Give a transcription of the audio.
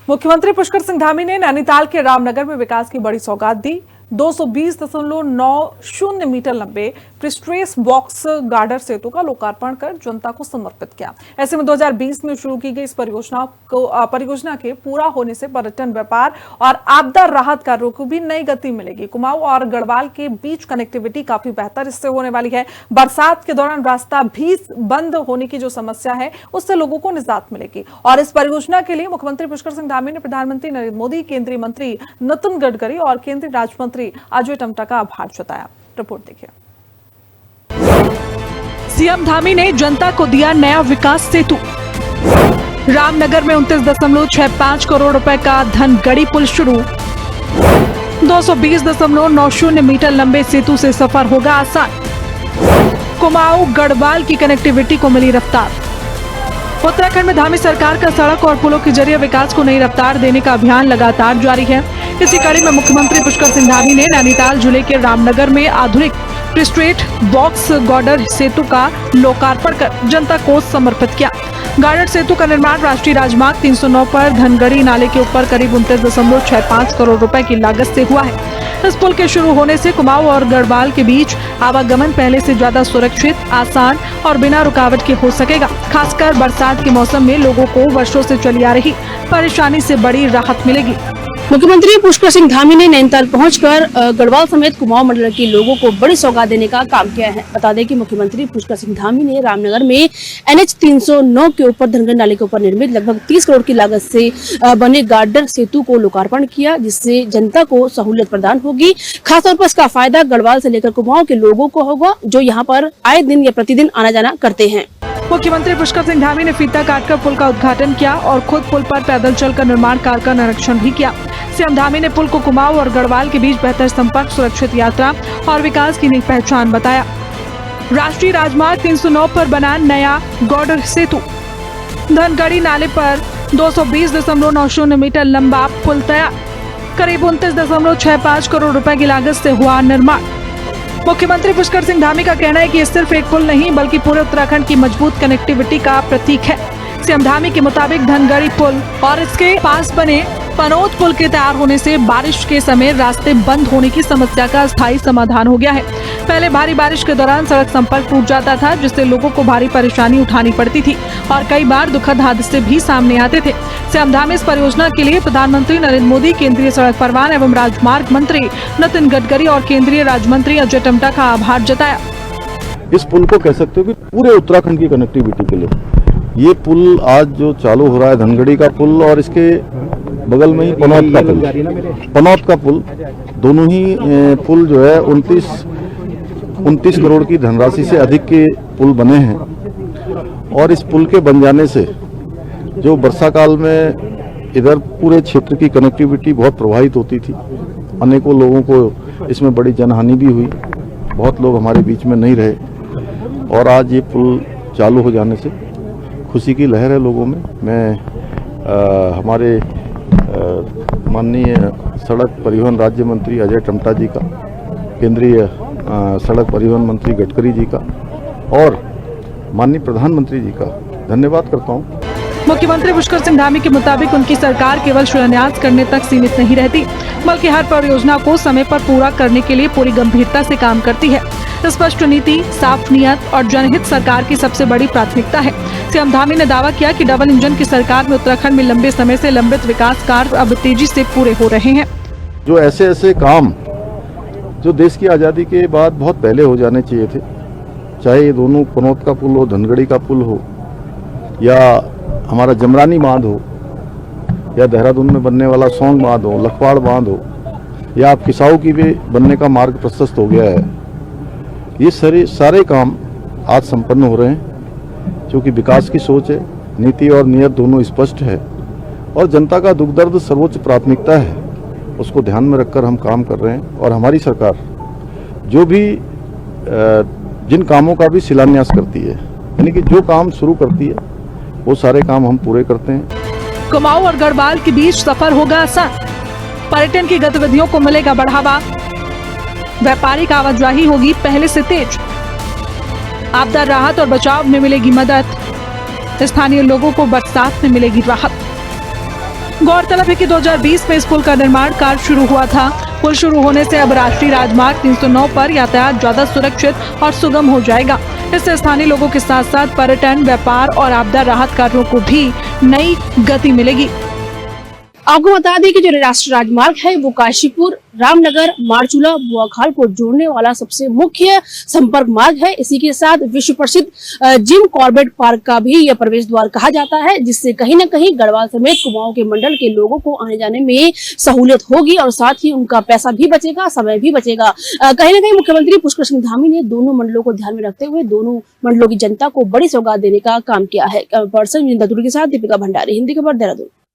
मुख्यमंत्री पुष्कर सिंह धामी ने नैनीताल के रामनगर में विकास की बड़ी सौगात दी। 220.90 मीटर लंबे प्रिस्ट्रेस बॉक्स गार्डर सेतु का लोकार्पण कर जनता को समर्पित किया। ऐसे में 2020 में शुरू की गई इस परियोजना के पूरा होने से पर्यटन, व्यापार और आपदा राहत कार्यों को भी नई गति मिलेगी। कुमाऊं और गढ़वाल के बीच कनेक्टिविटी काफी बेहतर इससे होने वाली है। बरसात के दौरान रास्ता भी बंद होने की जो समस्या है उससे लोगों को निजात मिलेगी। और इस परियोजना के लिए मुख्यमंत्री पुष्कर सिंह धामी ने प्रधानमंत्री नरेंद्र मोदी, केंद्रीय मंत्री नितिन गडकरी और केंद्रीय राज्य मंत्री अजय टमटा का आभार जताया। रिपोर्ट देखिए। सीएम धामी ने जनता को दिया नया विकास सेतु। रामनगर में 29.65 करोड़ रुपए का धनगढ़ी पुल शुरू। 220.90 मीटर लंबे सेतु से सफर होगा आसान। कुमाऊं गढ़वाल की कनेक्टिविटी को मिली रफ्तार। उत्तराखंड में धामी सरकार का सड़क और पुलों के जरिए विकास को नई रफ्तार देने का अभियान लगातार जारी है। इसी कड़ी में मुख्यमंत्री पुष्कर सिंह धामी ने नैनीताल जिले के रामनगर में आधुनिक प्रिस्ट्रेट बॉक्स गार्डर सेतु का लोकार्पण कर जनता को समर्पित किया। गार्डर सेतु का निर्माण राष्ट्रीय राजमार्ग 309 पर धनगढ़ी नाले के ऊपर करीब 29.65 करोड़ रुपए की लागत से हुआ है। इस पुल के शुरू होने से कुमाऊं और गढ़वाल के बीच आवागमन पहले से ज्यादा सुरक्षित, आसान और बिना रुकावट के हो सकेगा। खासकर बरसात के मौसम में लोगों को वर्षों से चली आ रही परेशानी से बड़ी राहत मिलेगी। मुख्यमंत्री पुष्कर सिंह धामी ने नैनीताल पहुंचकर गढ़वाल समेत कुमाऊं मंडल के लोगों को बड़ी सौगात देने का काम किया है। बता दें कि मुख्यमंत्री पुष्कर सिंह धामी ने रामनगर में NH 309 के ऊपर धनगढ़ी नाले के ऊपर निर्मित लगभग 30 करोड़ की लागत से बने गार्डर सेतु को लोकार्पण किया, जिससे जनता को सहूलियत प्रदान होगी। खासतौर पर इसका फायदा गढ़वाल से लेकर कुमाऊं के लोगों को होगा, जो यहाँ पर आए दिन या प्रतिदिन आना जाना करते हैं। मुख्यमंत्री पुष्कर सिंह धामी ने फीता काटकर पुल का उद्घाटन किया और खुद पुल पर पैदल चलकर निर्माण कार्य का निरीक्षण भी किया। सीएम धामी ने पुल को कुमाऊं और गढ़वाल के बीच बेहतर संपर्क, सुरक्षित यात्रा और विकास की नई पहचान बताया। राष्ट्रीय राजमार्ग 309 पर बना नया गार्डर सेतु। धनगढ़ी नाले पर 220.90 मीटर लंबा पुल तैयार। करीब 29.65 करोड़ रुपए की लागत से हुआ निर्माण। मुख्यमंत्री पुष्कर सिंह धामी का कहना है कि ये सिर्फ एक पुल नहीं बल्कि पूरे उत्तराखंड की मजबूत कनेक्टिविटी का प्रतीक है। सीएम धामी के मुताबिक धनगढ़ी पुल और इसके पास बने पनौत पुल के तैयार होने से बारिश के समय रास्ते बंद होने की समस्या का स्थायी समाधान हो गया है। पहले भारी बारिश के दौरान सड़क संपर्क टूट जाता था, जिससे लोगों को भारी परेशानी उठानी पड़ती थी और कई बार दुखद हादसे भी सामने आते थे। सीएम धामी इस परियोजना के लिए प्रधानमंत्री नरेंद्र मोदी, केंद्रीय सड़क परिवहन एवं राजमार्ग मंत्री नितिन गडकरी और केंद्रीय राज्य मंत्री अजय टमटा का आभार जताया। इस पुल को कह सकते हो कि पूरे उत्तराखंड की कनेक्टिविटी के लिए ये पुल आज जो चालू हो रहा है, धनगढ़ी का पुल और इसके बगल में ही पनौत का पुल, दोनों ही पुल जो है 29 करोड़ की धनराशि से अधिक के पुल बने हैं। और इस पुल के बन जाने से जो वर्षा काल में इधर पूरे क्षेत्र की कनेक्टिविटी बहुत प्रभावित होती थी, अनेकों लोगों को इसमें बड़ी जनहानि भी हुई, बहुत लोग हमारे बीच में नहीं रहे। और आज ये पुल चालू हो जाने से खुशी की लहर है लोगों में। मैं हमारे माननीय सड़क परिवहन राज्य मंत्री अजय टमटा जी का, केंद्रीय सड़क परिवहन मंत्री गडकरी जी का और माननीय प्रधानमंत्री जी का धन्यवाद करता हूं। मुख्यमंत्री पुष्कर सिंह धामी के मुताबिक उनकी सरकार केवल शिलान्यास करने तक सीमित नहीं रहती, बल्कि हर परियोजना को समय पर पूरा करने के लिए पूरी गंभीरता से काम करती है। स्पष्ट नीति, साफ नियत और जनहित सरकार की सबसे बड़ी प्राथमिकता है। सीएम धामी ने दावा किया कि डबल इंजन की सरकार में उत्तराखंड में लंबे समय से लंबित विकास कार्य अब तेजी से पूरे हो रहे हैं। जो ऐसे काम जो देश की आज़ादी के बाद बहुत पहले हो जाने चाहिए थे, चाहे ये दोनों पनौत का पुल हो, धनगढ़ी का पुल हो, या हमारा जमरानी बांध हो, या देहरादून में बनने वाला सौंग बांध हो, लखवाड़ बांध हो, या आप किसाऊ की भी बनने का मार्ग प्रशस्त हो गया है। ये सारे काम आज संपन्न हो रहे हैं, क्योंकि विकास की सोच है, नीति और नियत दोनों स्पष्ट है और जनता का दुख दर्द सर्वोच्च प्राथमिकता है। उसको ध्यान में रखकर हम काम कर रहे हैं और हमारी सरकार जो भी जिन कामों का भी शिलान्यास करती है, यानी कि जो काम शुरू करती है वो सारे काम हम पूरे करते हैं। कुमाऊं और गढ़वाल के बीच सफर होगा आसान। पर्यटन की गतिविधियों को मिलेगा बढ़ावा। व्यापारिक आवाजाही होगी पहले से तेज। आपदा राहत और बचाव में मिलेगी मदद। स्थानीय लोगों को बरसात में मिलेगी राहत। गौरतलब है कि 2020 में इस पुल का निर्माण कार्य शुरू हुआ था। पुल शुरू होने से अब राष्ट्रीय राजमार्ग 309 पर यातायात ज्यादा सुरक्षित और सुगम हो जाएगा। इससे स्थानीय लोगों के साथ साथ पर्यटन, व्यापार और आपदा राहत कार्यों को भी नई गति मिलेगी। आपको बता दें कि जो राष्ट्रीय राजमार्ग है वो काशीपुर, रामनगर, मारचूला, बुआखाल को जोड़ने वाला सबसे मुख्य संपर्क मार्ग है। इसी के साथ विश्व प्रसिद्ध जिम कॉर्बेट पार्क का भी यह प्रवेश द्वार कहा जाता है, जिससे कहीं न कहीं गढ़वाल समेत कुमाऊं के मंडल के लोगों को आने जाने में सहूलियत होगी और साथ ही उनका पैसा भी बचेगा, समय भी बचेगा। कहीं न कहीं मुख्यमंत्री पुष्कर सिंह धामी ने दोनों मंडलों को ध्यान में रखते हुए दोनों मंडलों की जनता को बड़ी सौगात देने का काम किया है। पर्सन के साथ दीपिका भंडारी, हिंदी खबर, देहरादून।